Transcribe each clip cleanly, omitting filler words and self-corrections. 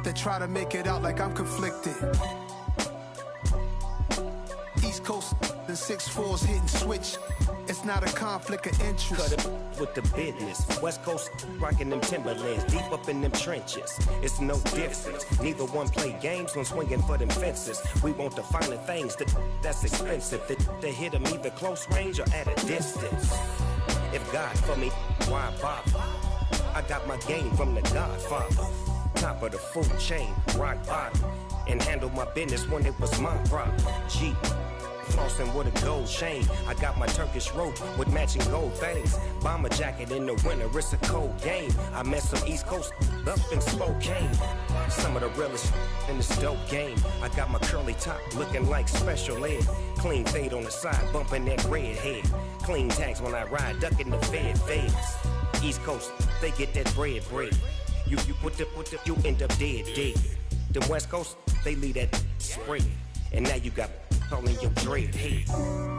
They try to make it out like I'm conflicted. East Coast, the 6'4s hitting switch. It's not a conflict of interest. Cut it with the business. West Coast rocking them Timberlands, deep up in them trenches. It's no difference. Neither one play games when swinging for them fences. We want the finer things that's expensive. They hit them either close range or at a distance. If God for me, why bother? I got my game from the Godfather. Top of the food chain, rock bottom. And handle my business when it was my problem. G. Flossing with a gold chain. I got my Turkish rope with matching gold things. Bomber jacket in the winter, it's a cold game. I met some East Coast up in Spokane. Some of the realest in this dope game. I got my curly top looking like special ed. Clean fade on the side, bumping that red head. Clean tags when I ride, ducking the feds. East Coast, they get that bread. You you end up dead. The West Coast, they leave that spread. And now you got all in your dread head.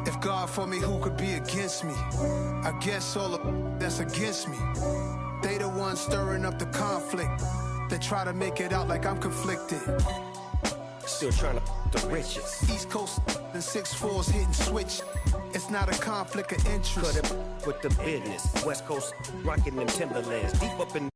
If God for me, who could be against me? I guess all of that's against me. They the ones stirring up the conflict. They try to make it out like I'm conflicted. Still trying to the riches. East Coast, the 6'4s hitting switch. It's not a conflict of interest. Cut it with the business. West Coast rocking them Timberlands, deep up in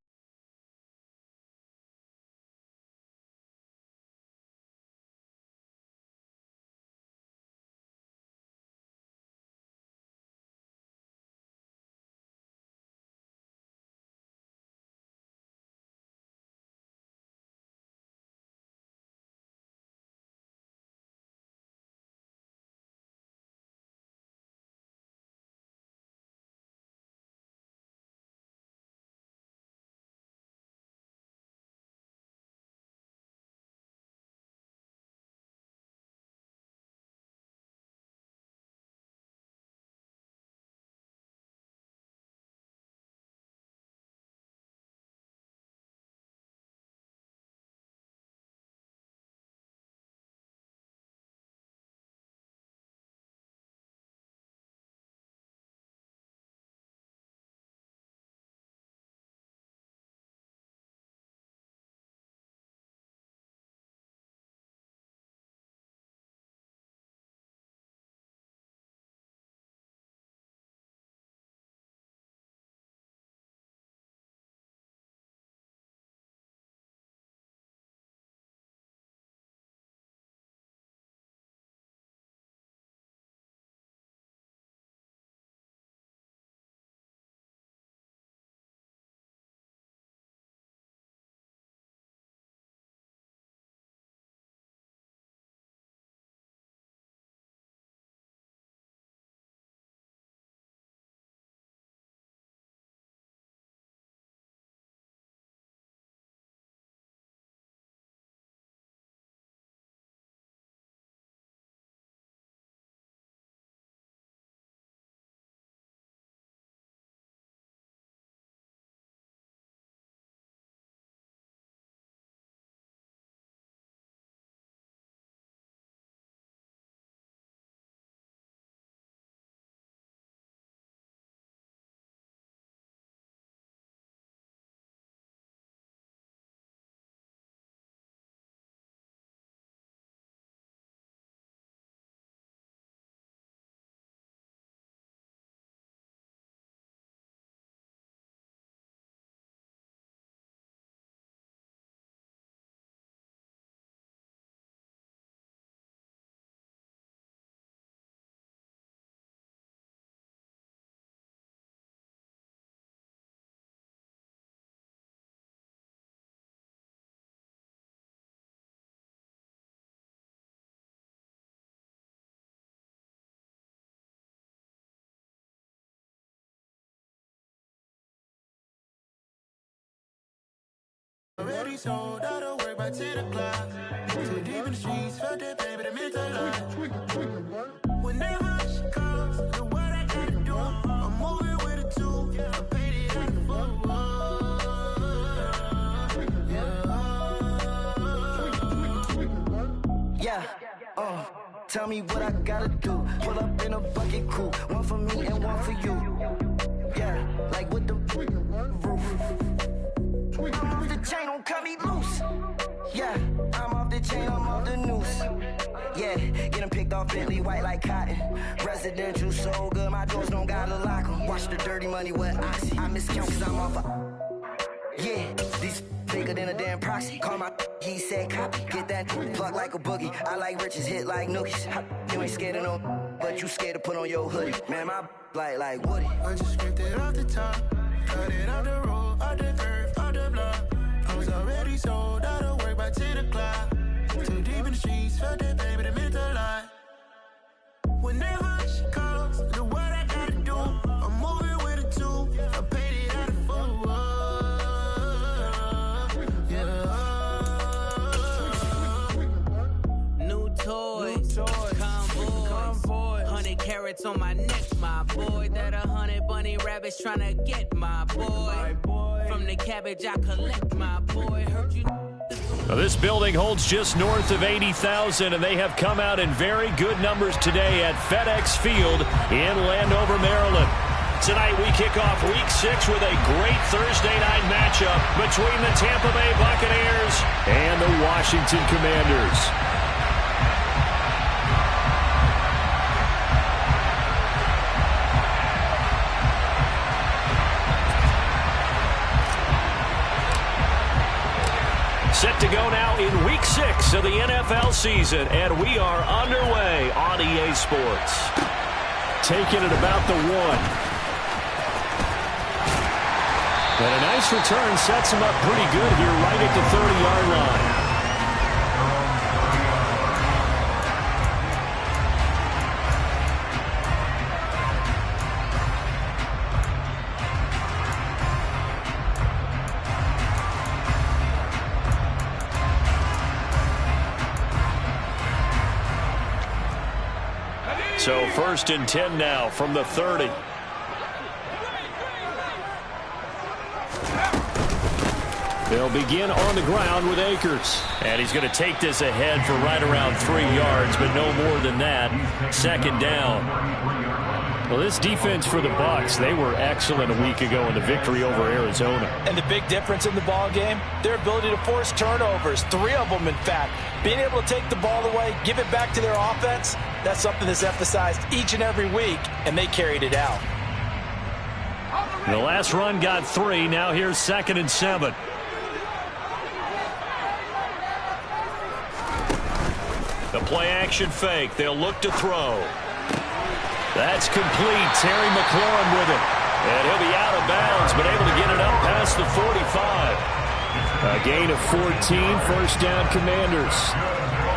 already sold out of work by 10 o'clock. Too deep in the streets, felt that baby, the mental lie. Whenever she calls, look what I gotta do. I'm moving with a two, I paid it at the full. Yeah, tell me what I gotta do. Pull up in a bucket crew, one for me and one for you. Yeah, like with the roof. I'm off the chain, don't cut me loose. Yeah, I'm off the chain, I'm off the noose. Yeah, get him picked off Bentley white like cotton. Residential so good, my doors don't gotta lock 'em. Watch the dirty money with Oxy. I miscount cause I'm off yeah, these bigger than a damn proxy. Call my he said copy. Get that plug like a boogie. I like riches, hit like nookies. You ain't scared of no, but you scared to put on your hoodie. Man, my like Woody. I just ripped it off the top. Cut it off the road, off the curve, off the block. I was already sold out of work by 10 o'clock. Too deep in the streets, felt that baby, that meant a lot. Whenever she calls, look what I gotta do. I'm moving with a two. I paid it out of full. Yeah. New toys, convoys, 100 carats on my neck, my boy. That 100 bunny rabbits tryna get my boy. From the cabbage I collect, my boy. Heard you. Now this building holds just north of 80,000, and they have come out in very good numbers today at FedEx Field in Landover, Maryland. Tonight we kick off Week 6 with a great Thursday night matchup between the Tampa Bay Buccaneers and the Washington Commanders. Set to go now in Week 6 of the NFL season, and we are underway on EA Sports. Taking it about the 1. And a nice return sets him up pretty good here right at the 30-yard line. So 1st and 10 now from the 30. They'll begin on the ground with Akers. And he's going to take this ahead for right around 3 yards, but no more than that. 2nd down. Well, this defense for the Bucs, they were excellent a week ago in the victory over Arizona. And the big difference in the ball game, their ability to force turnovers, 3 of them in fact. Being able to take the ball away, give it back to their offense, that's something that's emphasized each and every week, and they carried it out. The last run got 3. Now here's 2nd and 7. The play-action fake. They'll look to throw. That's complete. Terry McLaurin with it. And he'll be out of bounds, but able to get it up past the 45. A gain of 14, 1st down Commanders.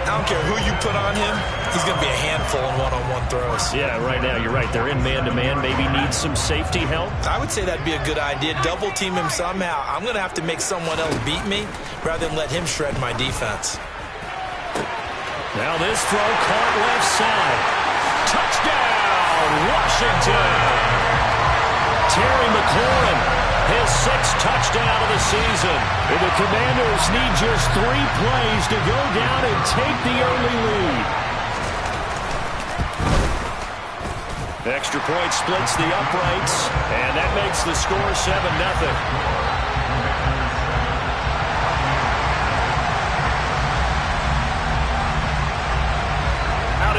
I don't care who you put on him, he's going to be a handful in one-on-one throws. Yeah, right now you're right. They're in man-to-man. Maybe need some safety help. I would say that'd be a good idea. Double team him somehow. I'm going to have to make someone else beat me rather than let him shred my defense. Now this throw caught left side. Touchdown, Washington. Terry McLaurin, his 6th touchdown of the season. And the Commanders need just 3 plays to go down and take the early lead. The extra point splits the uprights, and that makes the score 7-0.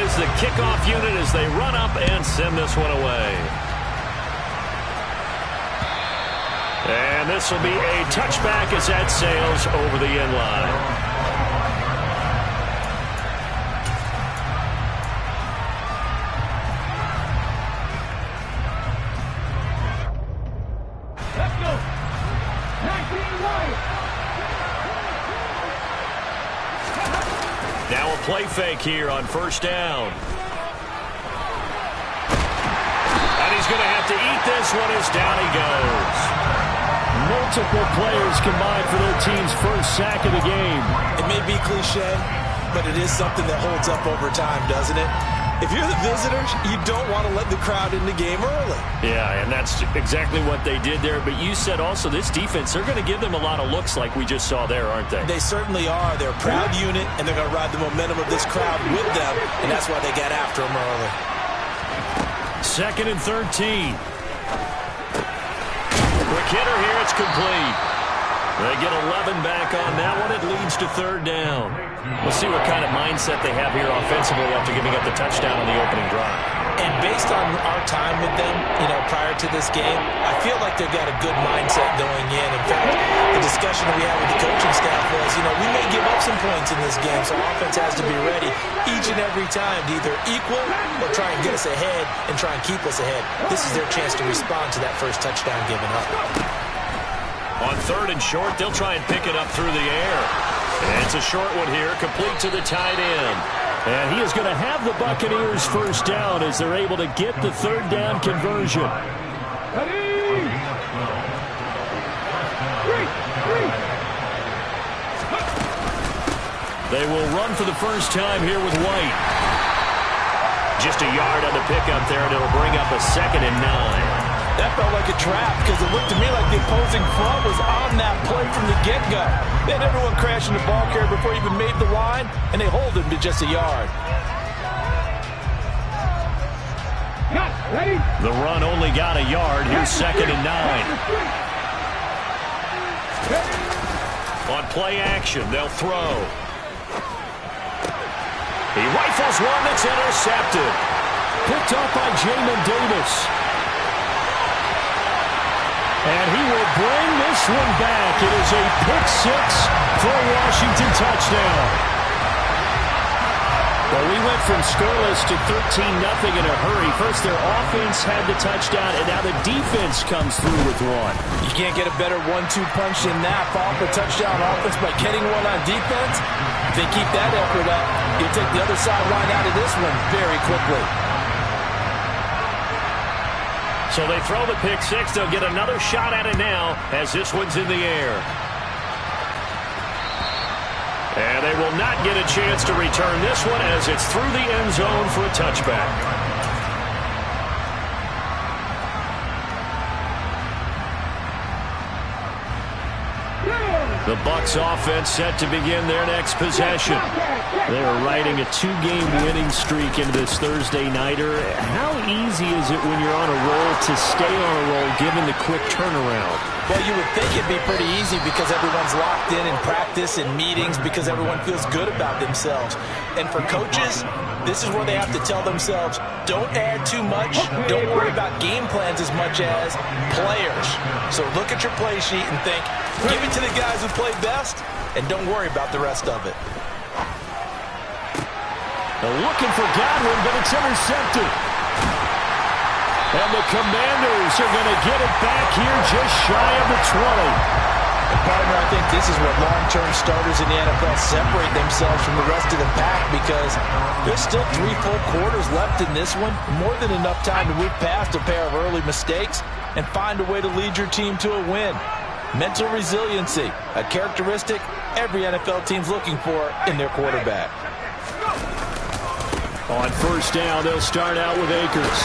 Is the kickoff unit as they run up and send this one away. And this will be a touchback as that sails over the end line. Let's go. 19 Lions. Now a play fake here on 1st down. And he's going to have to eat this one as down he goes. Multiple players combined for their team's 1st sack of the game. It may be cliche, but it is something that holds up over time, doesn't it? If you're the visitors, you don't want to let the crowd in the game early. Yeah, and that's exactly what they did there. But you said also this defense, they're going to give them a lot of looks like we just saw there, aren't they? They certainly are. They're a proud unit, and they're going to ride the momentum of this crowd with them, and that's why they got after them early. 2nd and 13. Quick hitter here, it's complete. They get 11 back on that one. It leads to third down. We'll see what kind of mindset they have here offensively after giving up the touchdown on the opening drive. And based on our time with them, prior to this game, I feel like they've got a good mindset going in. In fact, the discussion that we had with the coaching staff was, we may give up some points in this game, so offense has to be ready each and every time to either equal or try and get us ahead and try and keep us ahead. This is their chance to respond to that first touchdown given up. On third and short, they'll try and pick it up through the air. And it's a short one here, complete to the tight end. And he is going to have the Buccaneers first down as they're able to get the third down conversion. They will run for the first time here with White. Just a yard on the pickup there, and it'll bring up a 2nd and 9. That felt like a trap because it looked to me like the opposing front was on that play from the get-go. They had everyone crashing the ball carrier before he even made the line, and they hold him to just a yard. The run only got a yard. Here's 2nd and 9. On play action, they'll throw. He rifles one that's intercepted. Picked up by Jamin Davis. And he will bring this one back. It is a pick-6 for a Washington touchdown. Well, we went from scoreless to 13-0 in a hurry. First, their offense had the touchdown, and now the defense comes through with one. You can't get a better 1-2 punch than that. Follow up a touchdown offense by getting one on defense. If they keep that effort up, you'll take the other sideline out of this one very quickly. So they throw the pick-6. They'll get another shot at it now as this one's in the air. And they will not get a chance to return this one as it's through the end zone for a touchback. The Bucs offense set to begin their next possession. They are riding a 2-game winning streak into this Thursday nighter. How easy is it when you're on a roll to stay on a roll given the quick turnaround? Well, you would think it'd be pretty easy because everyone's locked in practice and meetings because everyone feels good about themselves. And for coaches, this is where they have to tell themselves, don't add too much, don't worry about game plans as much as players. So look at your play sheet and think, give it to the guys who play best, and don't worry about the rest of it. They're looking for Godwin, but it's intercepted. And the Commanders are going to get it back here just shy of the 20. And partner, I think this is what long-term starters in the NFL separate themselves from the rest of the pack because there's still 3 full quarters left in this one. More than enough time to move past a pair of early mistakes and find a way to lead your team to a win. Mental resiliency, a characteristic every NFL team's looking for in their quarterback. On first down, they'll start out with Akers.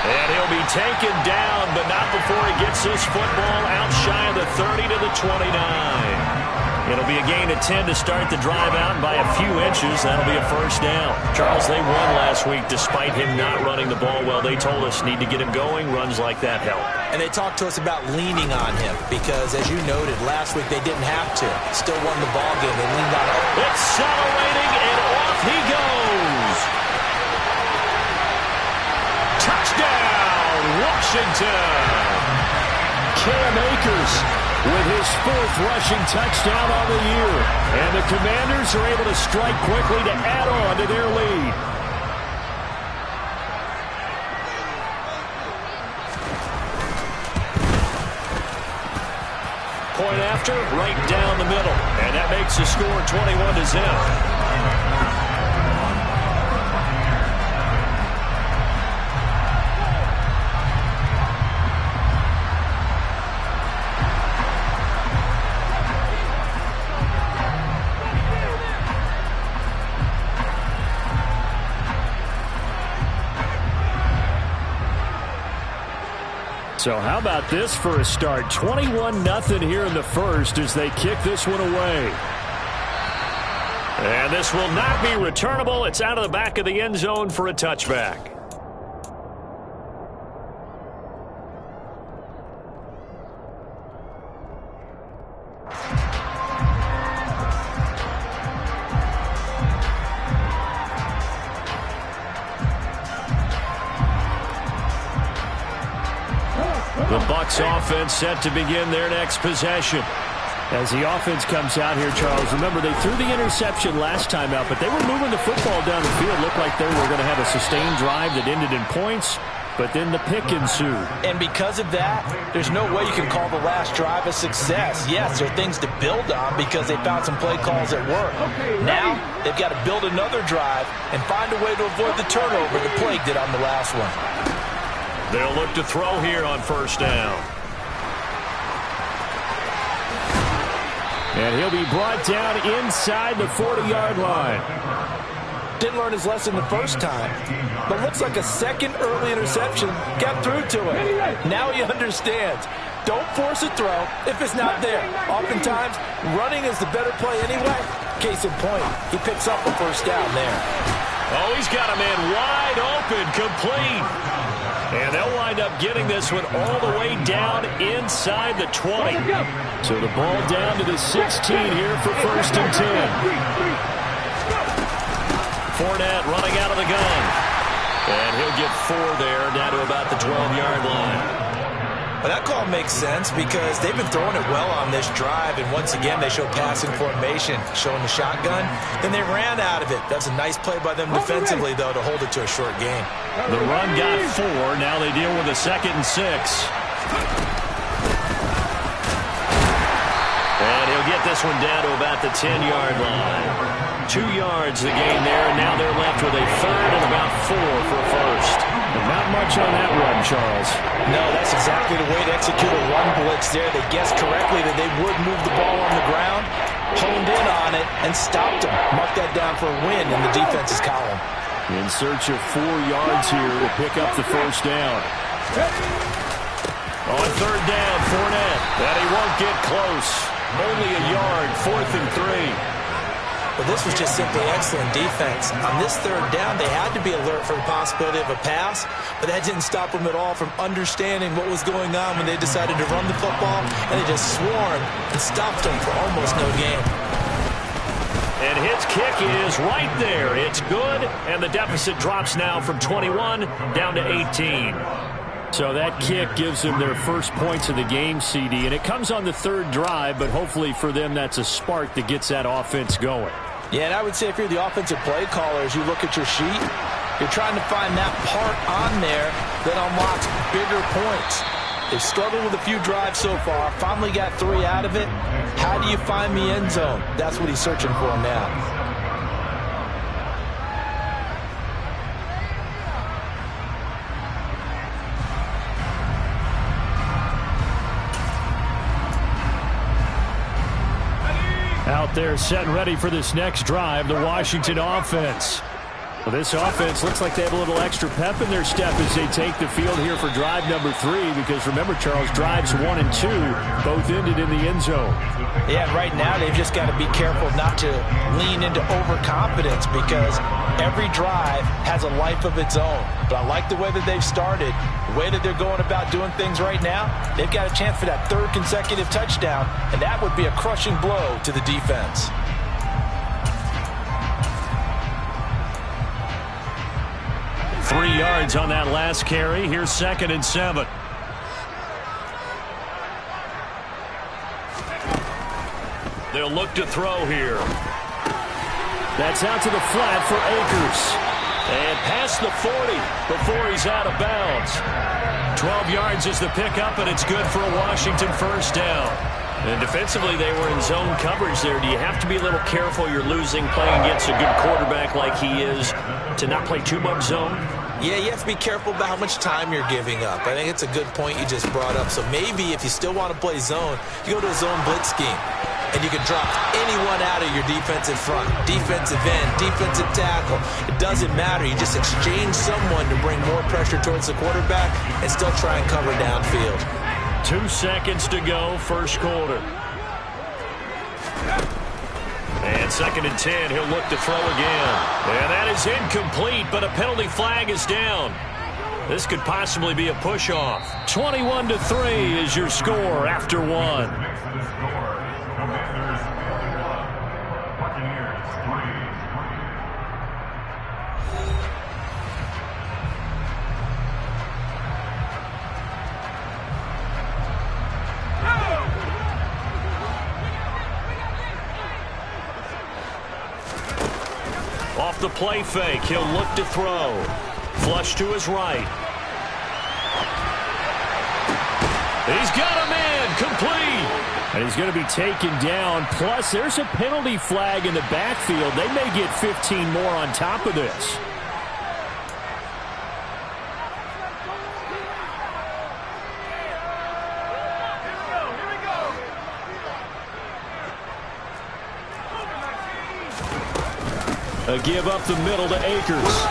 And he'll be taken down, but not before he gets this football out shy of the 30 to the 29. It'll be a gain of 10 to start the drive out by a few inches. That'll be a first down. Charles, they won last week despite him not running the ball well. They told us need to get him going. Runs like that help. And they talked to us about leaning on him because, as you noted, last week they didn't have to. Still won the ball game. They leaned on him. Accelerating, and off he goes. Touchdown, Washington. Cam Akers with his 4th rushing touchdown on the year. And the Commanders are able to strike quickly to add on to their lead. Point after, right down the middle. And that makes the score 21-0. So how about this for a start? 21-0 here in the first as they kick this one away. And this will not be returnable. It's out of the back of the end zone for a touchback. Bucs offense set to begin their next possession. As the offense comes out here, Charles, remember they threw the interception last time out, but they were moving the football down the field. Looked like they were going to have a sustained drive that ended in points, but then the pick ensued. And because of that, there's no way you can call the last drive a success. Yes, there are things to build on because they found some play calls that work. Now, they've got to build another drive and find a way to avoid the turnover that plagued it on the last one. They'll look to throw here on first down. And he'll be brought down inside the 40-yard line. Didn't learn his lesson the first time, but looks like a second early interception got through to him. Now he understands. Don't force a throw if it's not there. Oftentimes, running is the better play anyway. Case in point, he picks up a first down there. Oh, he's got a man wide open, complete. And they'll wind up getting this one all the way down inside the 20. So the ball down to the 16 here for first and 10. Fournette running out of the gun. And he'll get 4 there, down to about the 12-yard line. Well, that call makes sense because they've been throwing it well on this drive, and once again they show passing formation, showing the shotgun. Then they ran out of it. That's a nice play by them defensively, though, to hold it to a short game. The run got 4. Now they deal with a 2nd and 6. And he'll get this one down to about the 10-yard line. 2 yards the gain there, and now they're left with a 3rd and about 4 for a first. But not much on that run, Charles. No, that's exactly the way to execute a run blitz there. They guessed correctly that they would move the ball on the ground, honed in on it, and stopped them. Mark that down for a win in the defense's column. In search of 4 yards here to pick up the first down. On 3rd down, Fournette. But he won't get close. Only a yard, 4th and 3. But this was just simply excellent defense. On this 3rd down, they had to be alert for the possibility of a pass, but that didn't stop them at all from understanding what was going on when they decided to run the football, and they just swarmed and stopped them for almost no gain. And his kick is right there. It's good, and the deficit drops now from 21 down to 18. So that kick gives them their first points of the game, CD, and it comes on the 3rd drive, but hopefully for them that's a spark that gets that offense going. Yeah, and I would say if you're the offensive play caller, as you look at your sheet, you're trying to find that part on there that unlocks bigger points. They've struggled with a few drives so far, finally got 3 out of it. How do you find the end zone? That's what he's searching for now. Out there set and ready for this next drive, the Washington offense. Well, this offense looks like they have a little extra pep in their step as they take the field here for drive number 3, because remember, Charles, drives 1 and 2 both ended in the end zone. Yeah, right now they've just got to be careful not to lean into overconfidence because every drive has a life of its own. But I like the way that they've started, the way that they're going about doing things right now. They've got a chance for that 3rd consecutive touchdown, and that would be a crushing blow to the defense. Three yards on that last carry. Here's 2nd and 7. They'll look to throw here. That's out to the flat for Akers. And past the 40 before he's out of bounds. 12 yards is the pickup, and it's good for a Washington first down. And defensively, they were in zone coverage there. Do you have to be a little careful? You're losing playing against a good quarterback like he is to not play too much zone? Yeah, you have to be careful about how much time you're giving up. I think it's a good point you just brought up. So maybe if you still want to play zone, you go to a zone blitz scheme. And you can drop anyone out of your defensive front, defensive end, defensive tackle. It doesn't matter. You just exchange someone to bring more pressure towards the quarterback and still try and cover downfield. 2 seconds to go, first quarter. And 2nd and 10, he'll look to throw again. And that is incomplete, but a penalty flag is down. This could possibly be a push-off. 21-3 is your score after 1. Off the play fake, he'll look to throw. Flush to his right. He's got a man, complete. And he's going to be taken down. Plus, there's a penalty flag in the backfield. They may get 15 more on top of this. A give up the middle to Akers.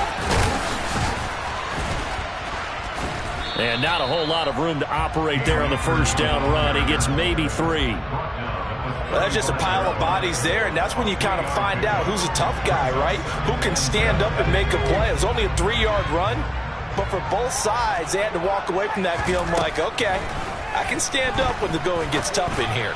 And not a whole lot of room to operate there on the first down run. He gets maybe 3. Well, that's just a pile of bodies there, and that's when you kind of find out who's a tough guy, right? Who can stand up and make a play. It was only a 3-yard run, but for both sides, they had to walk away from that feeling like, okay, I can stand up when the going gets tough in here.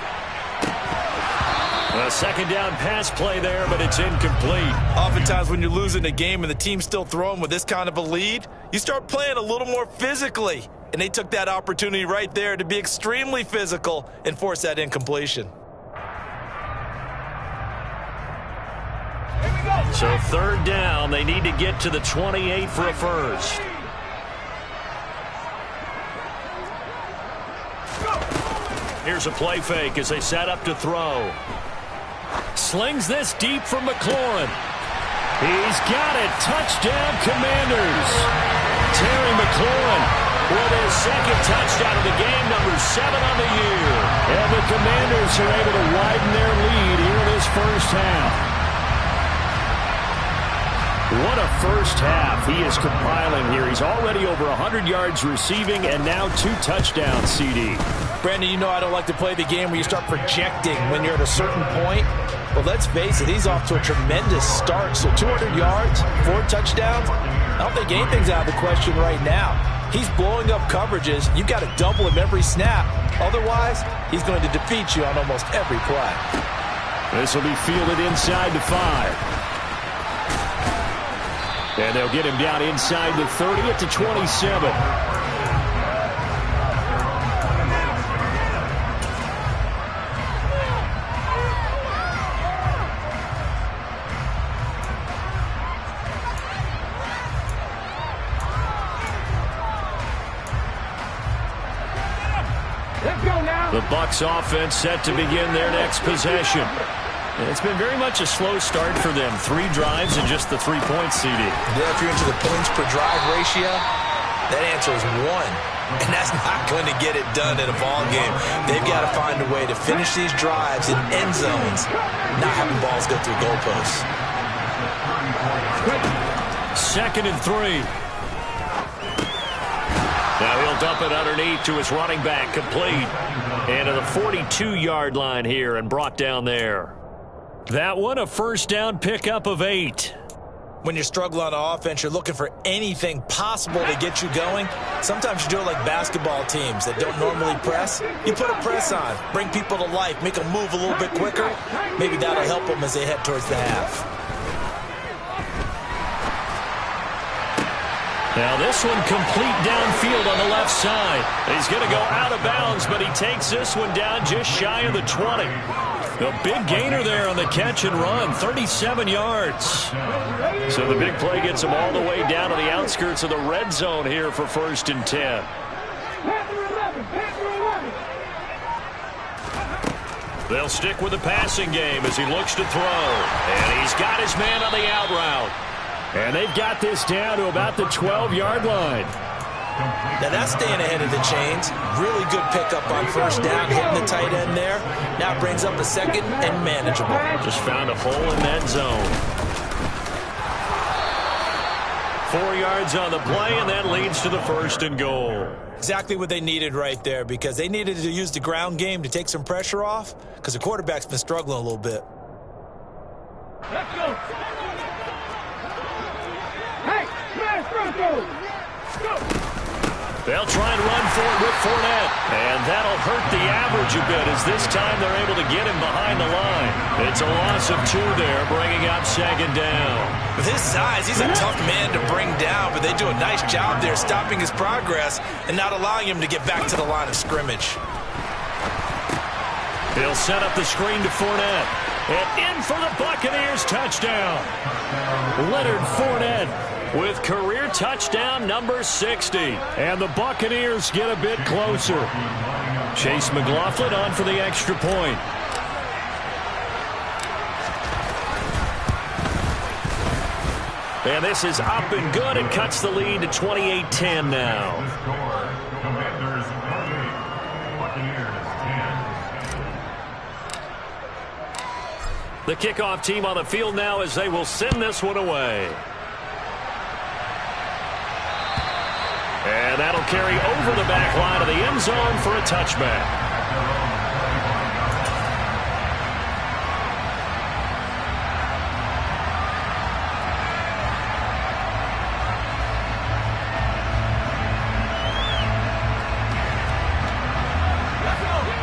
A second down pass play there, but it's incomplete. Oftentimes when you're losing a game and the team's still throwing with this kind of a lead, you start playing a little more physically. And they took that opportunity right there to be extremely physical and force that incompletion. So third down, they need to get to the 28 for a first. Here's a play fake as they set up to throw. Slings this deep from McLaurin. He's got it. Touchdown, Commanders. Terry McLaurin with his second touchdown of the game, number 7 on the year. And the Commanders are able to widen their lead here in this first half. What a first half he is compiling here. He's already over 100 yards receiving and now 2 touchdowns, CD. Brandon, you know I don't like to play the game where you start projecting when you're at a certain point. But let's face it, he's off to a tremendous start. So 200 yards, 4 touchdowns. I don't think anything's out of the question right now. He's blowing up coverages. You've got to double him every snap. Otherwise, he's going to defeat you on almost every play. This will be fielded inside the 5. And they'll get him down inside the 30 at the 27. The Bucs offense set to begin their next possession. It's been very much a slow start for them. 3 drives and just the 3 points, CD. Yeah, if you're into the points per drive ratio, that answer is 1. And that's not going to get it done in a ball game. They've got to find a way to finish these drives in end zones, not having balls go through goalposts. 2nd and 3. Now he'll dump it underneath to his running back, complete. And to the 42-yard line here and brought down there. That one, a first down pickup of 8. When you're struggling on offense, you're looking for anything possible to get you going. Sometimes you do it like basketball teams that don't normally press. You put a press on, bring people to life, make them move a little bit quicker. Maybe that'll help them as they head towards the half. Now this one complete downfield on the left side. He's going to go out of bounds, but he takes this one down just shy of the 20. A big gainer there on the catch and run, 37 yards. So the big play gets him all the way down to the outskirts of the red zone here for 1st and 10. They'll stick with the passing game as he looks to throw. And he's got his man on the out route. And they've got this down to about the 12-yard line. Now that's staying ahead of the chains. Really good pickup on first down, hitting the tight end there. Now brings up a 2nd and manageable. Just found a hole in that zone. 4 yards on the play, and that leads to the 1st and goal. Exactly what they needed right there, because they needed to use the ground game to take some pressure off, because the quarterback's been struggling a little bit. Let's go. Hey, smash Bronco. Go. They'll try and run for it with Fournette. And that'll hurt the average a bit as this time they're able to get him behind the line. It's a loss of 2 there, bringing up 2nd down. With his size, he's a tough man to bring down, but they do a nice job there stopping his progress and not allowing him to get back to the line of scrimmage. He'll set up the screen to Fournette. And in for the Buccaneers touchdown. Leonard Fournette with career touchdown number 60. And the Buccaneers get a bit closer. Chase McLaughlin on for the extra point. And this is up and good. It cuts the lead to 28-10 now. The kickoff team on the field now as they will send this one away. And that'll carry over the back line of the end zone for a touchback.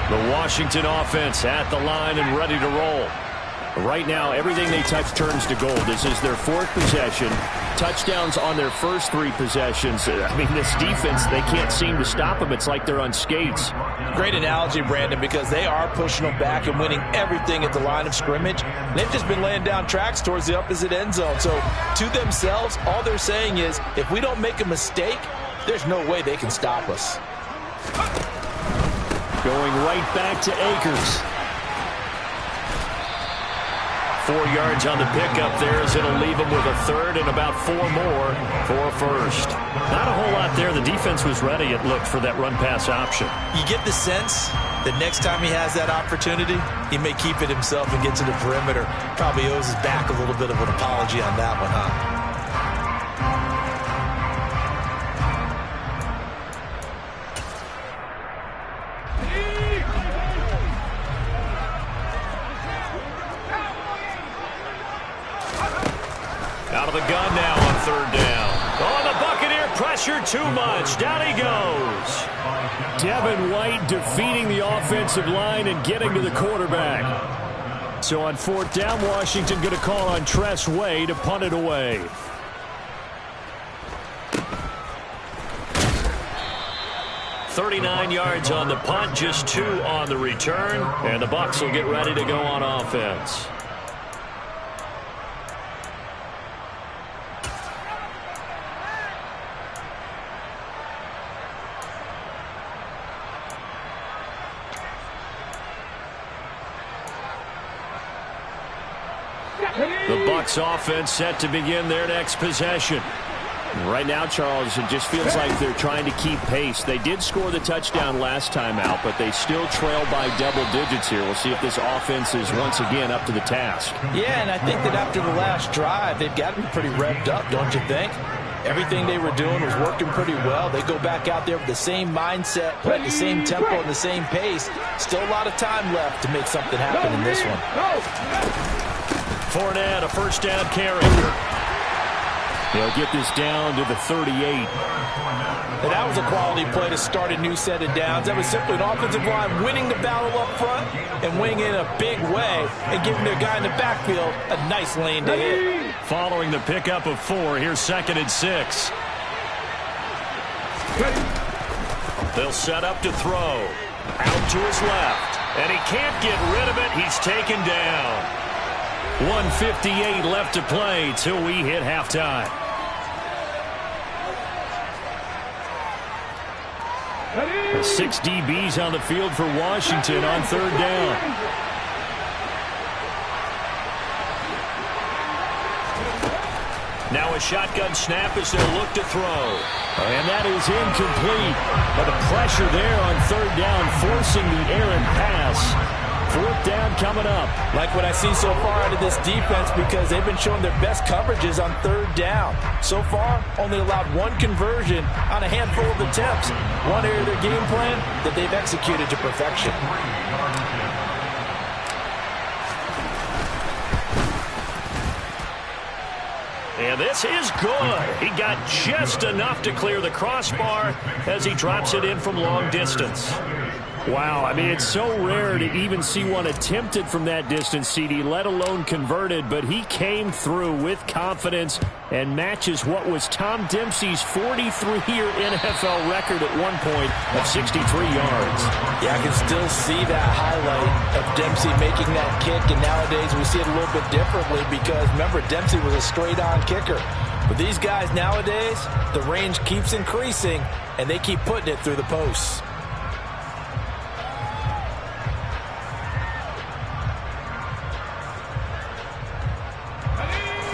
The Washington offense at the line and ready to roll. Right now, everything they touch turns to gold. This is their fourth possession. Touchdowns on their first three possessions. I mean, this defense, they can't seem to stop them. It's like they're on skates. Great analogy, Brandon, because they are pushing them back and winning everything at the line of scrimmage. They've just been laying down tracks towards the opposite end zone. So, to themselves, all they're saying is, if we don't make a mistake, there's no way they can stop us. Going right back to Akers. 4 yards on the pickup there as it'll leave him with a third and about 4 more for a first. Not a whole lot there. The defense was ready, it looked, for that run-pass option. You get the sense that next time he has that opportunity, he may keep it himself and get to the perimeter. Probably owes his back a little bit of an apology on that one, huh? Out of the gun now on third down. Oh, the Buccaneer pressure too much. Down he goes. Devin White defeating the offensive line and getting to the quarterback. So on fourth down, Washington going to call on Tress Way to punt it away. .39 yards on the punt, just 2 on the return, and the Bucs will get ready to go on offense. The Bucs offense set to begin their next possession. Right now, Charles, it just feels like they're trying to keep pace. They did score the touchdown last time out, but they still trail by double digits here. We'll see if this offense is once again up to the task. Yeah, and I think that after the last drive, they've got to be pretty revved up, don't you think? Everything they were doing was working pretty well. They go back out there with the same mindset, play at the same tempo and the same pace. Still a lot of time left to make something happen in this one. Fournette, a first down carry. They'll get this down to the 38. And that was a quality play to start a new set of downs. That was simply an offensive line winning the battle up front and winning in a big way and giving their guy in the backfield a nice lane to hit. Following the pickup of 4, here's 2nd and 6. They'll set up to throw. Out to his left. And he can't get rid of it. He's taken down. 1:58 left to play till we hit halftime. The 6 DBs on the field for Washington on third down. Now a shotgun snap as they'll look to throw. And that is incomplete. But the pressure there on third down, forcing the errant pass. Fourth down coming up. Like what I've seen so far out of this defense, because they've been showing their best coverages on third down. So far, only allowed 1 conversion on a handful of attempts. One area of their game plan that they've executed to perfection. And this is good. He got just enough to clear the crossbar as he drops it in from long distance. Wow, I mean, it's so rare to even see one attempted from that distance, CD, let alone converted, but he came through with confidence and matches what was Tom Dempsey's 43-year NFL record at one point of 63 yards. Yeah, I can still see that highlight of Dempsey making that kick, and nowadays we see it a little bit differently because, remember, Dempsey was a straight-on kicker. But these guys nowadays, the range keeps increasing, and they keep putting it through the posts.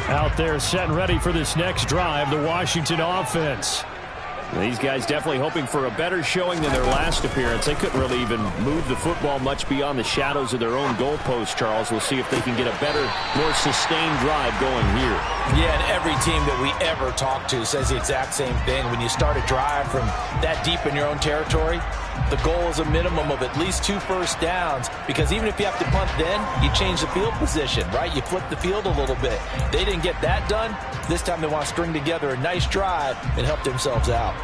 Out there set and ready for this next drive, the Washington offense. These guys definitely hoping for a better showing than their last appearance. They couldn't really even move the football much beyond the shadows of their own goalpost, Charles. We'll see if they can get a better, more sustained drive going here. Yeah, and every team that we ever talk to says the exact same thing. When you start a drive from that deep in your own territory, the goal is a minimum of at least 2 first downs, because even if you have to punt then, you change the field position, right? You flip the field a little bit. They didn't get that done. This time they want to string together a nice drive and help themselves out.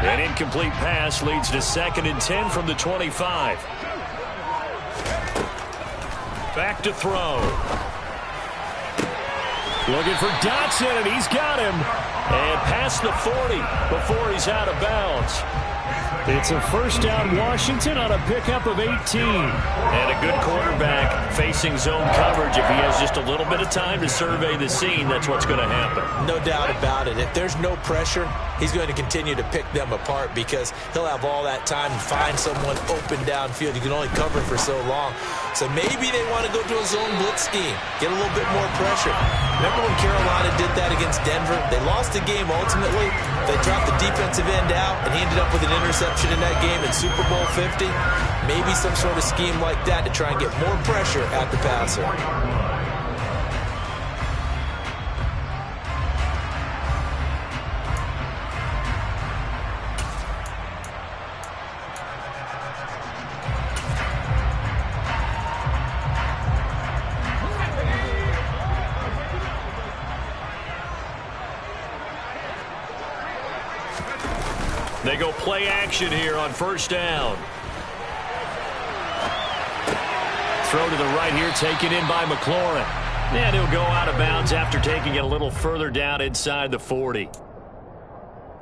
An incomplete pass leads to 2nd and 10 from the 25. Back to throw. Looking for Dotson, and he's got him. And past the 40 before he's out of bounds. It's a first down Washington on a pickup of 18. And a good quarterback facing zone coverage. If he has just a little bit of time to survey the scene, that's what's going to happen. No doubt about it. If there's no pressure, he's going to continue to pick them apart because he'll have all that time to find someone open downfield. You can only cover for so long. So maybe they want to go to a zone blitz scheme, get a little bit more pressure. Remember when Carolina did that against Denver? They lost the game ultimately. They dropped the defensive end out, and he ended up with an interception in that game in Super Bowl 50. Maybe some sort of scheme like that to try and get more pressure at the passer. They go play action here on first down. Throw to the right here, taken in by McLaurin. And he'll go out of bounds after taking it a little further down inside the 40.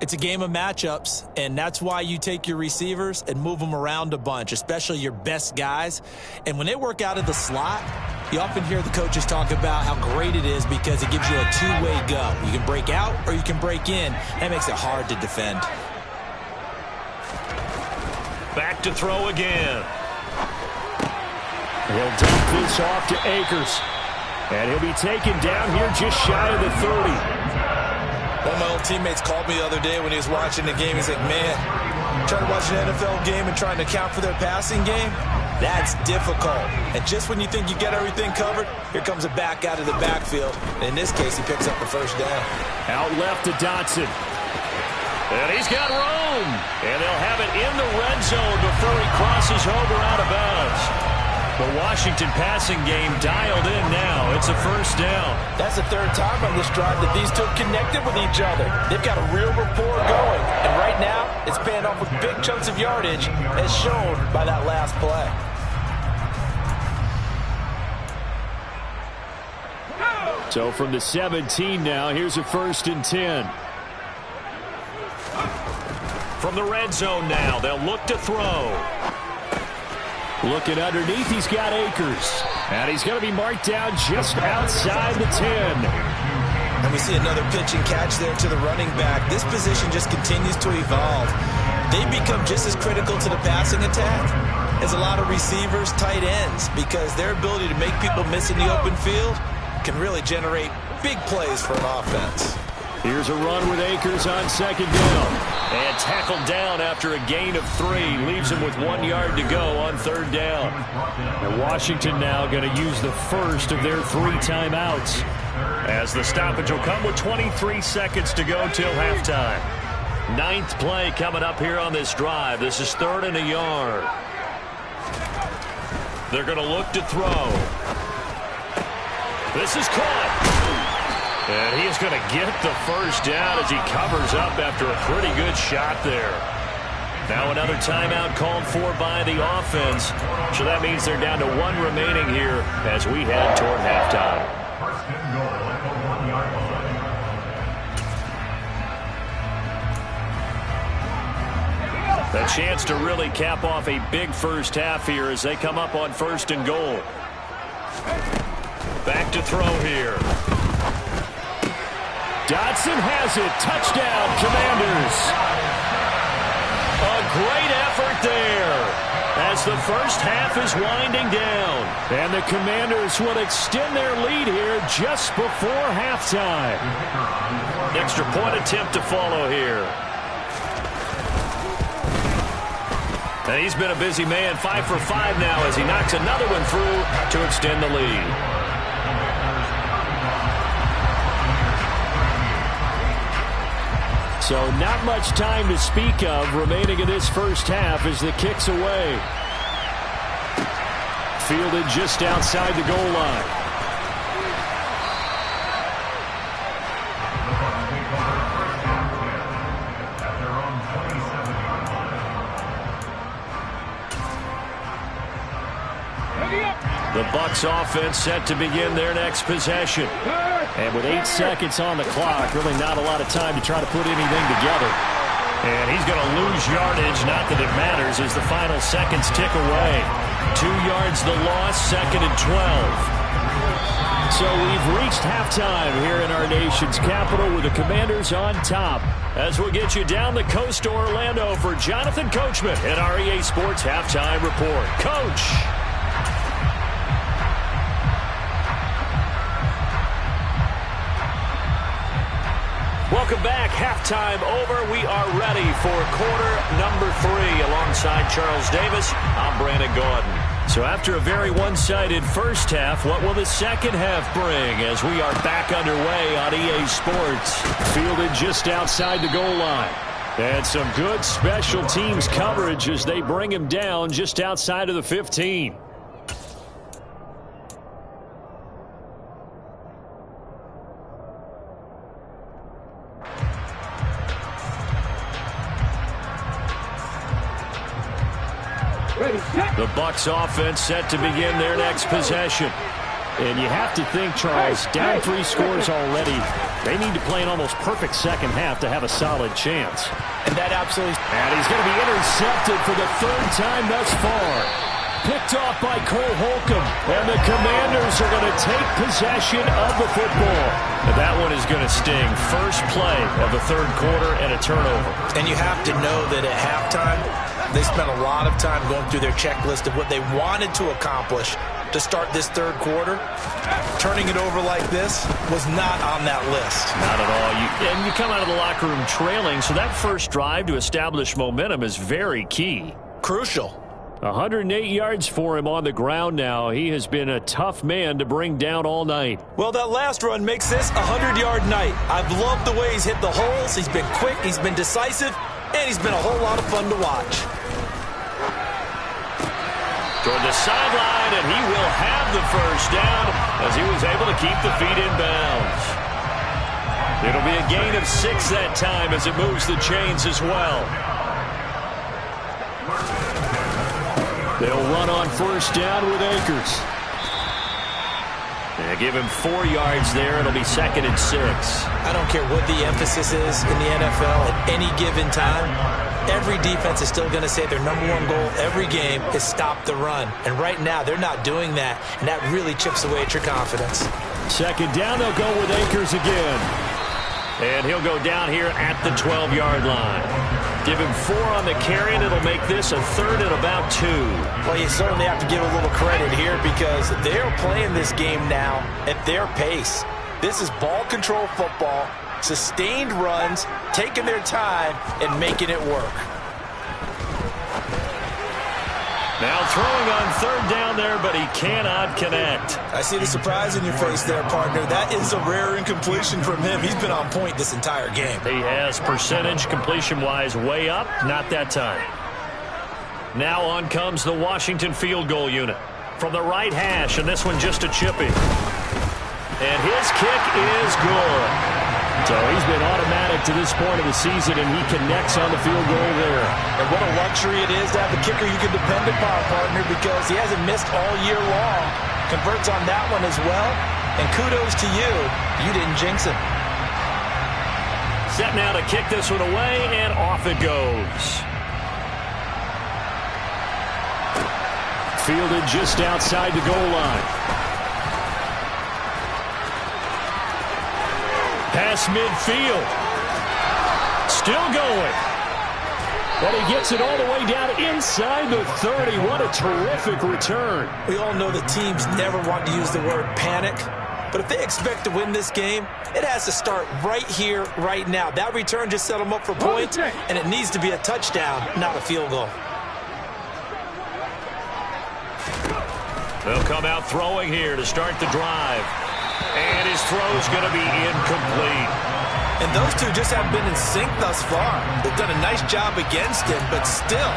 It's a game of matchups, and that's why you take your receivers and move them around a bunch, especially your best guys. And when they work out of the slot, you often hear the coaches talk about how great it is because it gives you a two-way go. You can break out or you can break in. That makes it hard to defend. Back to throw again. He'll dump this off to Akers. And he'll be taken down here just shy of the 30. One of my old teammates called me the other day when he was watching the game. He's like, man, trying to watch an NFL game and trying to account for their passing game, that's difficult. And just when you think you get everything covered, here comes a back out of the backfield. And in this case, he picks up the first down. Out left to Dotson. And he's got room. And they'll have it in the red zone before he crosses over out of bounds. The Washington passing game dialed in now. It's a first down. That's the third time on this drive that these two have connected with each other. They've got a real rapport going. And right now, it's paying off with big chunks of yardage, as shown by that last play. So from the 17 now, here's a 1st and 10. From the red zone now, they'll look to throw. Looking underneath, he's got Akers. And he's going to be marked down just outside the 10. And we see another pitch and catch there to the running back. This position just continues to evolve. They become just as critical to the passing attack as a lot of receivers, tight ends, because their ability to make people miss in the open field can really generate big plays for an offense. Here's a run with Akers on 2nd down. And tackled down after a gain of 3. Leaves him with 1 yard to go on 3rd down. And Washington now going to use the first of their 3 timeouts, as the stoppage will come with 23 seconds to go till halftime. 9th play coming up here on this drive. This is 3rd and a yard. They're going to look to throw. This is caught. And he's going to get the first down as he covers up after a pretty good shot there. Now another timeout called for by the offense. So that means they're down to 1 remaining here as we head toward halftime. A chance to really cap off a big first half here as they come up on 1st and goal. Back to throw here. Dodson has it. Touchdown, Commanders. A great effort there as the first half is winding down. And the Commanders will extend their lead here just before halftime. Extra point attempt to follow here. And he's been a busy man, 5 for 5 now as he knocks another one through to extend the lead. So not much time to speak of remaining in this first half as the kick's away. Fielded just outside the goal line. The Bucs offense set to begin their next possession. And with 8 seconds on the clock, really not a lot of time to try to put anything together. And he's going to lose yardage, not that it matters, as the final seconds tick away. 2 yards the loss, 2nd and 12. So we've reached halftime here in our nation's capital with the Commanders on top. As we'll get you down the coast to Orlando for Jonathan Coachman at our EA Sports Halftime Report. Coach! Welcome back. Halftime over. We are ready for quarter number 3 alongside Charles Davis. I'm Brandon Gaudin. So after a very one-sided first half, what will the second half bring as we are back underway on EA Sports? Fielded just outside the goal line. And some good special teams coverage as they bring him down just outside of the 15. The Bucs offense set to begin their next possession. And you have to think, Charles, down 3 scores already. They need to play an almost perfect second half to have a solid chance. And that absolutely... And he's going to be intercepted for the 3rd time thus far. Picked off by Cole Holcomb. And the Commanders are going to take possession of the football. And that one is going to sting. First play of the 3rd quarter and a turnover. And you have to know that at halftime, they spent a lot of time going through their checklist of what they wanted to accomplish to start this 3rd quarter. Turning it over like this was not on that list. Not at all. And you come out of the locker room trailing, so that first drive to establish momentum is very key. Crucial. 108 yards for him on the ground now. He has been a tough man to bring down all night. Well, that last run makes this a 100-yard night. I've loved the way he's hit the holes. He's been quick. He's been decisive. And he's been a whole lot of fun to watch. Toward the sideline, and he will have the first down as he was able to keep the feet in bounds. It'll be a gain of 6 that time as it moves the chains as well. They'll run on first down with Akers. They give him 4 yards there. It'll be 2nd and 6. I don't care what the emphasis is in the NFL at any given time. Every defense is still going to say their #1 goal every game is stop the run. And right now, they're not doing that, and that really chips away at your confidence. 2nd down, they'll go with Akers again. And he'll go down here at the 12-yard line. Give him 4 on the carry, and it'll make this a 3rd and about 2. Well, you certainly have to give a little credit here because they're playing this game now at their pace. This is ball control football, sustained runs, taking their time, and making it work. Now throwing on 3rd down there, but he cannot connect. I see the surprise in your face there, partner. That is a rare incompletion from him. He's been on point this entire game. He has percentage completion-wise way up, not that time. Now on comes the Washington field goal unit. from the right hash, and this one just a chipping. And his kick is good. So he's been automatic to this point of the season, and he connects on the field goal there. And what a luxury it is to have a kicker you can depend upon, partner, because he hasn't missed all year long. Converts on that one as well. And kudos to you. You didn't jinx him. Set now to kick this one away, and off it goes. Fielded just outside the goal line. Pass midfield. Still going. But he gets it all the way down inside the 30. What a terrific return. We all know that teams never want to use the word panic. But if they expect to win this game, it has to start right here, right now. That return just set them up for points, and it needs to be a touchdown, not a field goal. They'll come out throwing here to start the drive. And his throw's going to be incomplete. And those two just haven't been in sync thus far. They've done a nice job against him, but still,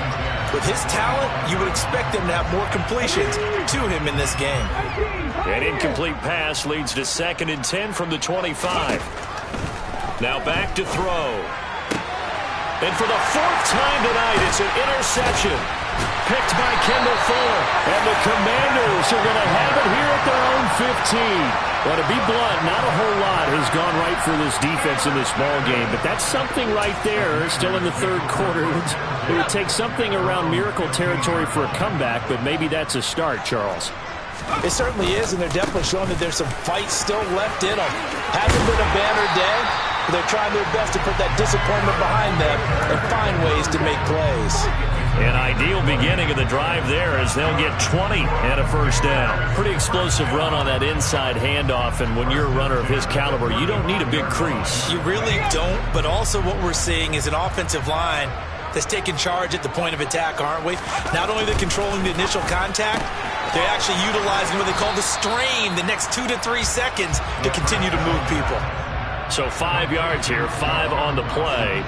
with his talent, you would expect him to have more completions to him in this game. An incomplete pass leads to 2nd and 10 from the 25. Now back to throw. And for the 4th time tonight, it's an interception. Picked by Kendall Fuller. And the Commanders are going to have it here at their own 15. Well, to be blunt, not a whole lot has gone right for this defense in this ball game, but that's something right there. Still in the 3rd quarter. It would take something around miracle territory for a comeback, but maybe that's a start, Charles. It certainly is, and they're definitely showing that there's some fight still left in them. Hasn't been a banner day, but they're trying their best to put that disappointment behind them and find ways to make plays. An ideal beginning of the drive there as they'll get 20 and a 1st down. Pretty explosive run on that inside handoff, and when you're a runner of his caliber, you don't need a big crease. You really don't, but also what we're seeing is an offensive line that's taking charge at the point of attack, aren't we? Not only they're controlling the initial contact, they're actually utilizing what they call the strain, the next 2 to 3 seconds to continue to move people. So 5 yards here, 5 on the play,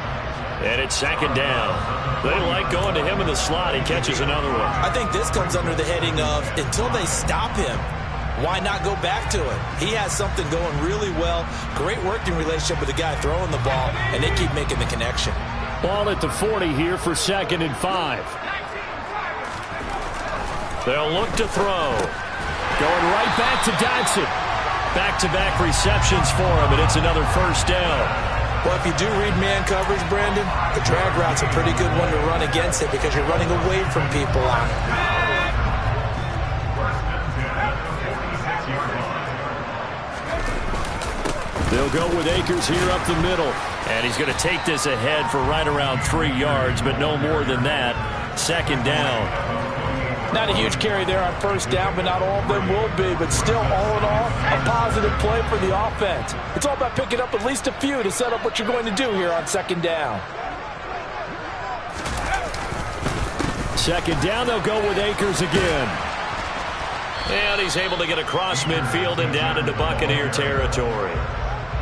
and it's 2nd down. They like going to him in the slot. He catches another one. I think this comes under the heading of until they stop him, why not go back to it? He has something going really well. Great working relationship with the guy throwing the ball, and they keep making the connection. Ball at the 40 here for 2nd and 5. They'll look to throw. Going right back to Dodson. Back-to-back receptions for him, and it's another 1st down. Well, if you do read man coverage, Brandon, the drag route's a pretty good one to run against it because you're running away from people on it. They'll go with Akers here up the middle. And he's going to take this ahead for right around 3 yards, but no more than that. 2nd down. Not a huge carry there on 1st down, but not all of them will be. But still, all in all, a positive play for the offense. It's all about picking up at least a few to set up what you're going to do here on 2nd down. 2nd down, they'll go with Akers again. And he's able to get across midfield and down into Buccaneer territory.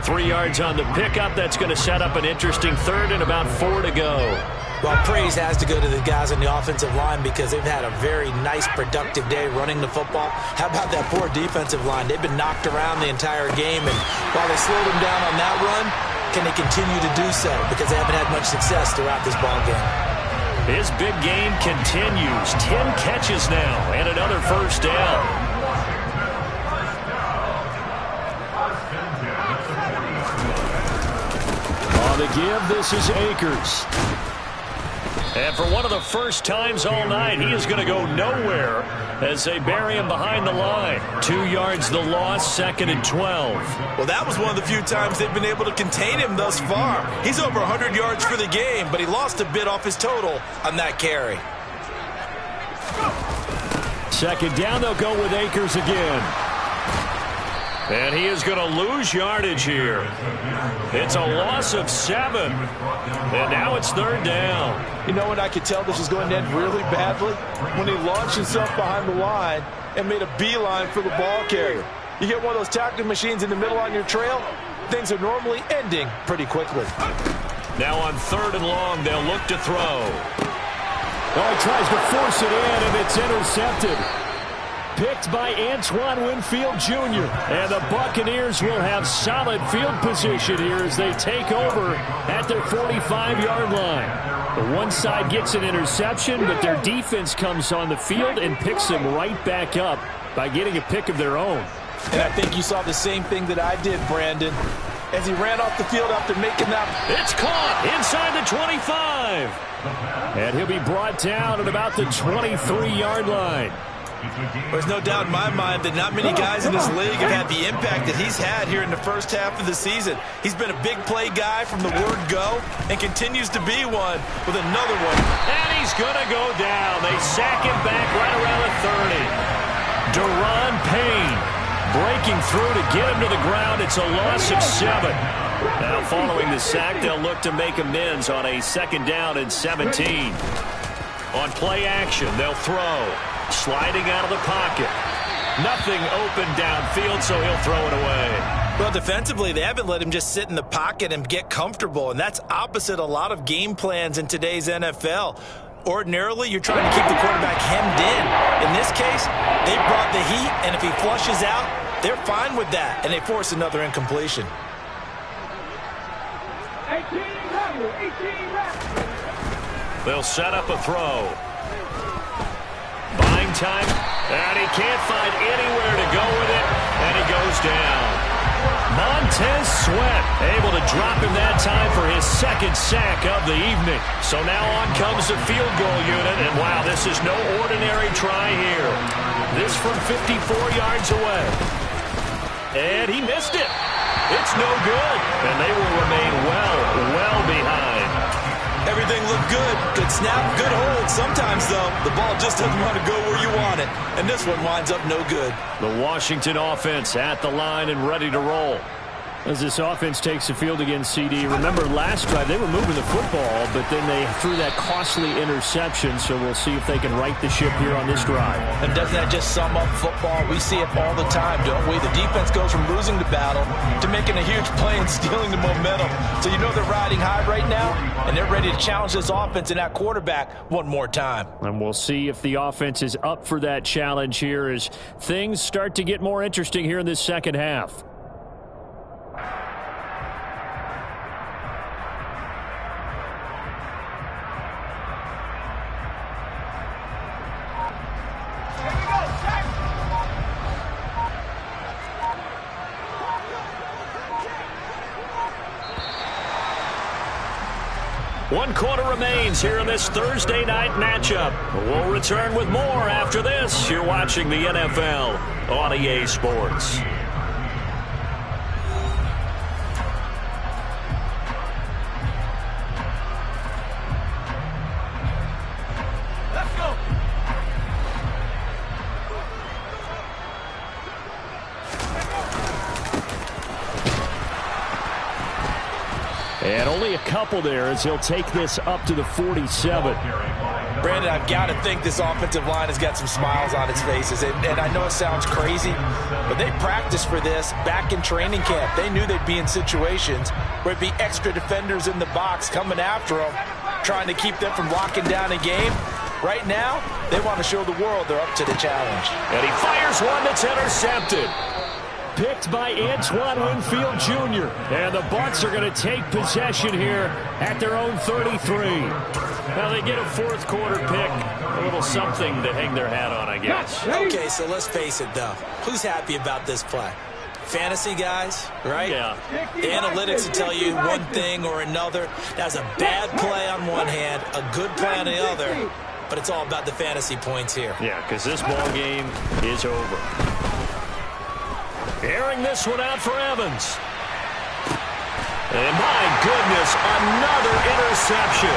3 yards on the pickup. That's going to set up an interesting 3rd and about 4 to go. Well, praise has to go to the guys on the offensive line because they've had a very nice, productive day running the football. How about that poor defensive line? They've been knocked around the entire game, and while they slowed them down on that run, can they continue to do so? Because they haven't had much success throughout this ball game. His big game continues. 10 catches now, and another 1st down. On the give, this is Akers. And for one of the first times all night, he is going to go nowhere as they bury him behind the line. 2 yards the loss, 2nd and 12. Well, that was one of the few times they've been able to contain him thus far. He's over 100 yards for the game, but he lost a bit off his total on that carry. 2nd down, they'll go with Akers again. And he is going to lose yardage here. It's a loss of 7. And now it's 3rd down. You know when I could tell this was going to end really badly? When he launched himself behind the line and made a beeline for the ball carrier. You get one of those tackling machines in the middle on your trail, things are normally ending pretty quickly. Now on 3rd and long, they'll look to throw. Oh, he tries to force it in, and it's intercepted. picked by Antoine Winfield Jr. And the Buccaneers will have solid field position here as they take over at their 45-yard line. The one side gets an interception, but their defense comes on the field and picks them right back up by getting a pick of their own. And I think you saw the same thing that I did, Brandon. As he ran off the field after making that. It's caught inside the 25. And he'll be brought down at about the 23-yard line. There's no doubt in my mind that not many guys in this league have had the impact that he's had here in the first half of the season. He's been a big play guy from the word go and continues to be one with another one. And he's going to go down. They sack him back right around the 30. Deron Payne breaking through to get him to the ground. It's a loss of 7. Now following the sack, they'll look to make amends on a 2nd down and 17. On play action, they'll throw. Sliding out of the pocket. Nothing open downfield, so he'll throw it away. Well, defensively, they haven't let him just sit in the pocket and get comfortable, and that's opposite a lot of game plans in today's NFL. Ordinarily, you're trying to keep the quarterback hemmed in. In this case, they brought the heat, and if he flushes out, they're fine with that, and they force another incompletion. 18 They'll set up a throw. Buying time, and he can't find anywhere to go with it, and he goes down. Montez Sweat able to drop him that time for his 2nd sack of the evening. So now on comes the field goal unit, and wow, this is no ordinary try here. This from 54 yards away. And he missed it. It's no good, and they will remain well behind. Everything looked good. Good snap, good hold. Sometimes, though, the ball just doesn't want to go where you want it. And this one winds up no good. The Washington offense at the line and ready to roll. As this offense takes the field against CD, remember last drive they were moving the football, but then they threw that costly interception, so we'll see if they can right the ship here on this drive. And doesn't that just sum up football? We see it all the time, don't we? The defense goes from losing the battle to making a huge play and stealing the momentum. So you know they're riding high right now, and they're ready to challenge this offense and that quarterback one more time. And we'll see if the offense is up for that challenge here as things start to get more interesting here in this 2nd half. One quarter remains here in this Thursday night matchup. We'll return with more after this. You're watching the NFL on EA Sports. Let's go. And only a couple there as he'll take this up to the 47. Brandon, I've got to think this offensive line has got some smiles on its faces. And I know it sounds crazy, but they practiced for this back in training camp. They knew they'd be in situations where it'd be extra defenders in the box coming after them, trying to keep them from locking down a game. Right now, they want to show the world they're up to the challenge. And he fires one that's intercepted. Picked by Antoine Winfield Jr. And the Bucs are going to take possession here at their own 33. Now they get a 4th quarter pick. A little something to hang their hat on, I guess. Okay, so let's face it, though. Who's happy about this play? Fantasy guys, right? Yeah. The analytics will tell you one thing or another. That's a bad play on one hand, a good play on the other. But it's all about the fantasy points here. Yeah, because this ball game is over. Airing this one out for Evans. And my goodness, another interception.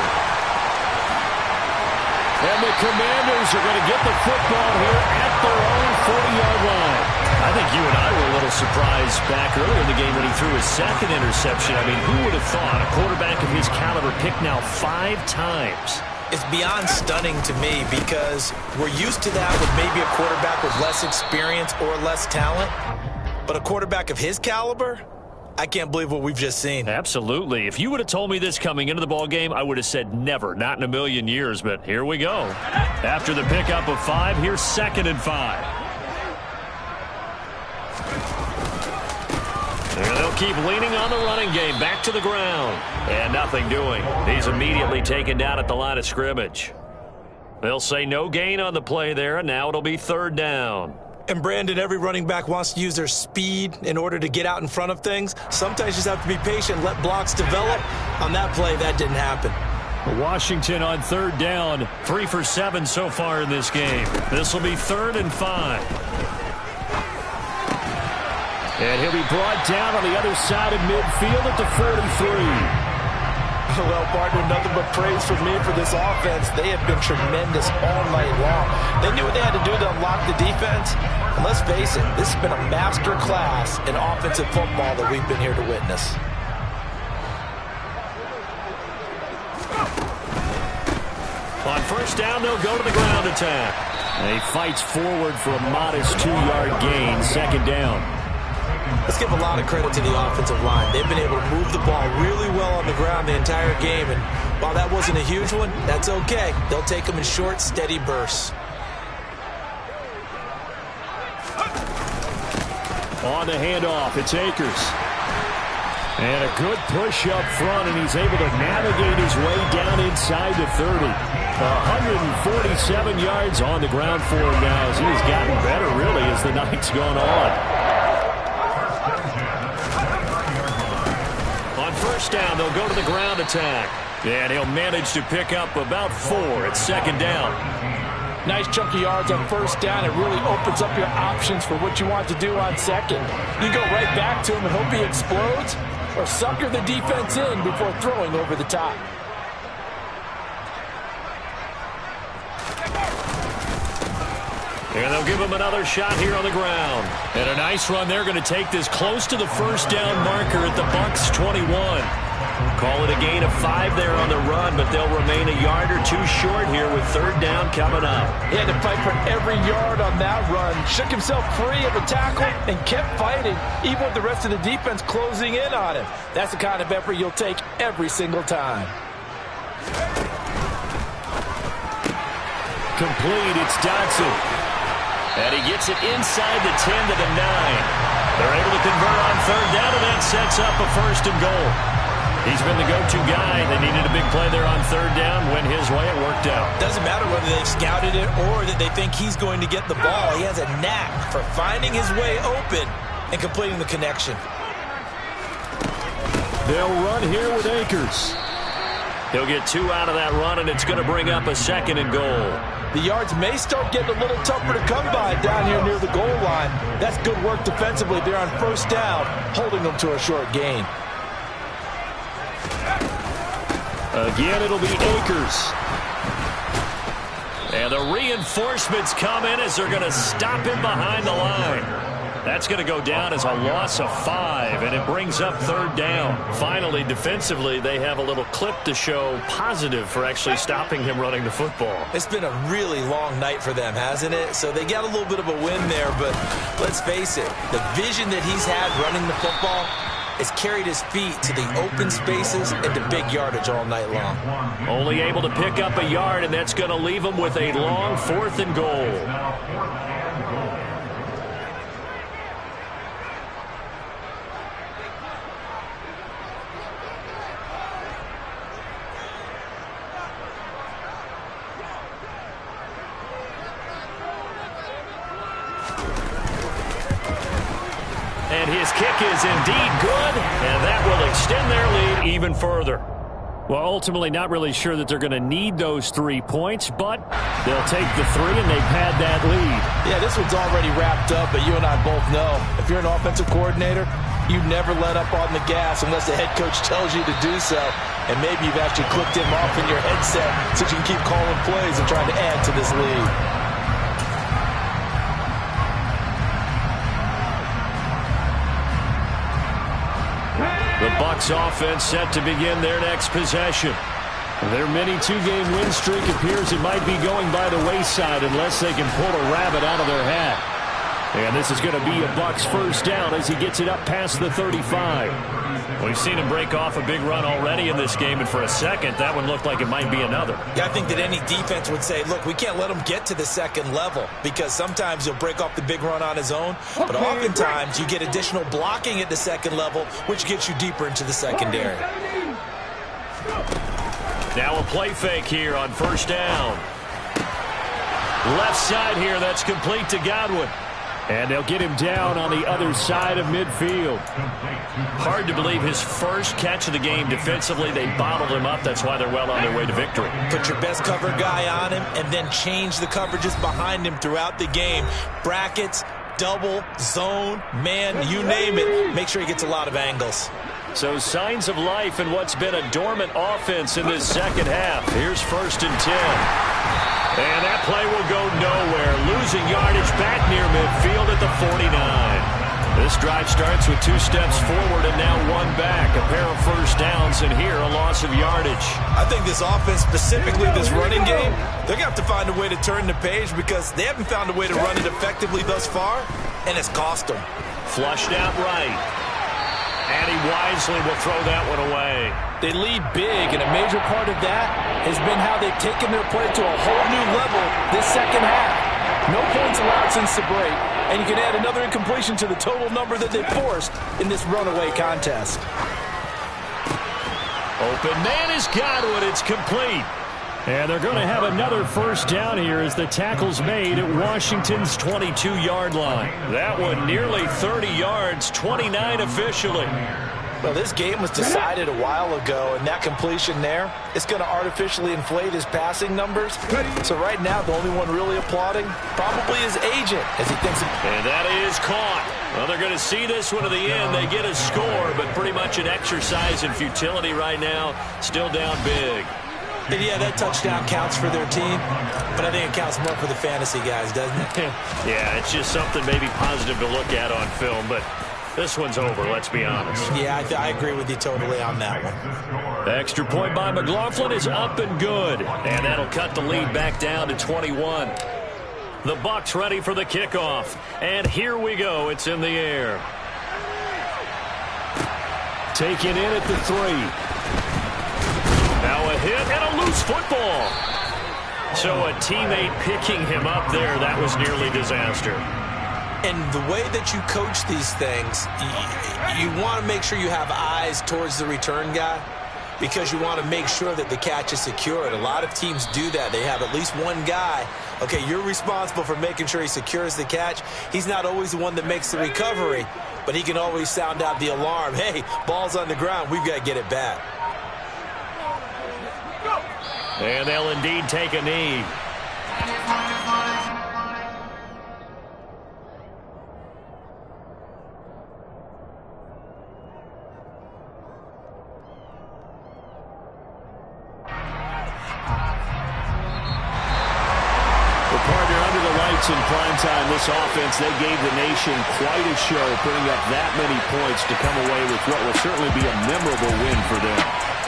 And the Commanders are going to get the football here at their own 40-yard line. I think you and I were a little surprised back earlier in the game when he threw his 2nd interception. I mean, who would have thought a quarterback of his caliber picked now 5 times? It's beyond stunning to me because we're used to that with maybe a quarterback with less experience or less talent. But a quarterback of his caliber, I can't believe what we've just seen. Absolutely. If you would have told me this coming into the ball game, I would have said never, not in a million years. But here we go. After the pickup of 5, here's 2nd and 5. keep leaning on the running game. Back to the ground. And nothing doing. He's immediately taken down at the line of scrimmage. They'll say no gain on the play there, and now it'll be 3rd down. And Brandon, every running back wants to use their speed in order to get out in front of things. Sometimes you just have to be patient, let blocks develop. On that play, that didn't happen. Washington on 3rd down, 3 for 7 so far in this game. This will be 3rd and 5. And he'll be brought down on the other side of midfield at the 43. Well, partner, nothing but praise from me for this offense. They have been tremendous all night long. They knew what they had to do to unlock the defense. And let's face it, this has been a master class in offensive football that we've been here to witness. On 1st down, they'll go to the ground attack. And he fights forward for a modest 2-yard gain, 2nd down. Let's give a lot of credit to the offensive line. They've been able to move the ball really well on the ground the entire game. And while that wasn't a huge one, that's okay. They'll take them in short, steady bursts. On the handoff, it's Akers. And a good push up front, and he's able to navigate his way down inside the 30. 147 yards on the ground for him now as he has gotten better, really, as the night's gone on. On 1st down, they'll go to the ground attack. And he'll manage to pick up about 4 at 2nd down. Nice chunk of yards on 1st down. It really opens up your options for what you want to do on 2nd. You go right back to him and hope he explodes, or sucker the defense in before throwing over the top. And they'll give him another shot here on the ground. And a nice run. They're going to take this close to the 1st down marker at the Bucs 21. Call it a gain of 5 there on the run, but they'll remain a yard or 2 short here with 3rd down coming up. He had to fight for every yard on that run. Shook himself free of a tackle and kept fighting, even with the rest of the defense closing in on him. That's the kind of effort you'll take every single time. Complete. It's Dotson. And he gets it inside the 10 to the 9. They're able to convert on 3rd down, and that sets up a 1st and goal. He's been the go-to guy. They needed a big play there on 3rd down. Went his way. It worked out. Doesn't matter whether they've scouted it or that they think he's going to get the ball. He has a knack for finding his way open and completing the connection. They'll run here with Akers. He'll get 2 out of that run, and it's going to bring up a 2nd and goal. The yards may start getting a little tougher to come by down here near the goal line. That's good work defensively. They're on 1st down, holding them to a short gain. Again, it'll be Akers. And the reinforcements come in as they're going to stop him behind the line. That's going to go down as a loss of 5, and it brings up 3rd down. Finally, defensively, they have a little clip to show positive for actually stopping him running the football. It's been a really long night for them, hasn't it? So they got a little bit of a win there, but let's face it, the vision that he's had running the football has carried his feet to the open spaces and to big yardage all night long. Only able to pick up a yard, and that's going to leave him with a long 4th and goal. And his kick is indeed good, and that will extend their lead even further. Well, ultimately not really sure that they're going to need those 3 points, but they'll take the 3, and they've had that lead. Yeah, this one's already wrapped up, but you and I both know if you're an offensive coordinator, you never let up on the gas unless the head coach tells you to do so. And maybe you've actually clicked him off in your headset so you can keep calling plays and trying to add to this lead. The Bucs offense set to begin their next possession. Their mini 2-game win streak appears it might be going by the wayside unless they can pull a rabbit out of their hat. And this is going to be a Bucs 1st down as he gets it up past the 35. We've seen him break off a big run already in this game, and for a second, that one looked like it might be another. Yeah, I think that any defense would say, look, we can't let him get to the second level because sometimes he'll break off the big run on his own, but oftentimes you get additional blocking at the second level, which gets you deeper into the secondary. Now a play fake here on first down. Left side here, that's complete to Godwin. And they'll get him down on the other side of midfield. Hard to believe his first catch of the game defensively. They bottled him up. That's why they're well on their way to victory. Put your best cover guy on him and then change the coverages behind him throughout the game. Brackets, double, zone, man, you name it. Make sure he gets a lot of angles. So signs of life in what's been a dormant offense in this second half. Here's 1st and 10. And that play will go nowhere. Losing yardage back near midfield at the 49. This drive starts with 2 steps forward and now 1 back. A pair of first downs, and here a loss of yardage. I think this offense, specifically this running game, they're going to have to find a way to turn the page because they haven't found a way to run it effectively thus far, and it's cost them. Flushed out right. And he wisely will throw that one away. They lead big, and a major part of that has been how they've taken their play to a whole new level this second half. No points allowed since the break, and you can add another incompletion to the total number that they forced in this runaway contest. Open man is Godwin. It's complete. And they're going to have another first down here as the tackle's made at Washington's 22-yard line. That one nearly 30 yards, 29 officially. Well, this game was decided a while ago, and that completion there, it's going to artificially inflate his passing numbers. So right now, the only one really applauding probably his agent as he thinks. And that is caught. Well, they're going to see this one to the end. They get a score, but pretty much an exercise in futility right now. Still down big. And yeah, that touchdown counts for their team, but I think it counts more for the fantasy guys, doesn't it? Yeah, it's just something maybe positive to look at on film, but this one's over, let's be honest. Yeah, I agree with you totally on that one. The extra point by McLaughlin is up and good, and that'll cut the lead back down to 21. The Bucs ready for the kickoff, and here we go. It's in the air. Taken in at the 3. Now a hit and a loose football. So a teammate picking him up there, that was nearly disaster. And the way that you coach these things, you want to make sure you have eyes towards the return guy because you want to make sure that the catch is secured. A lot of teams do that. They have at least one guy. Okay, you're responsible for making sure he secures the catch. He's not always the one that makes the recovery, but he can always sound out the alarm. Hey, ball's on the ground. We've got to get it back. And they'll indeed take a knee. In prime time, this offense, they gave the nation quite a show, putting up that many points to come away with what will certainly be a memorable win for them.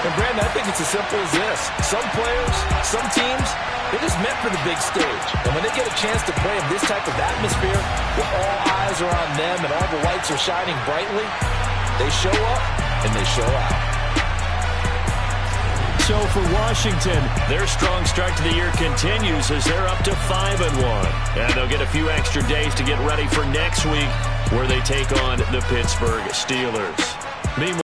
And Brandon, I think it's as simple as this. Some players, some teams, they're just meant for the big stage. And when they get a chance to play in this type of atmosphere, where all eyes are on them and all the lights are shining brightly, they show up and they show out. So for Washington, their strong start to the year continues as they're up to 5-1. And they'll get a few extra days to get ready for next week where they take on the Pittsburgh Steelers. Meanwhile,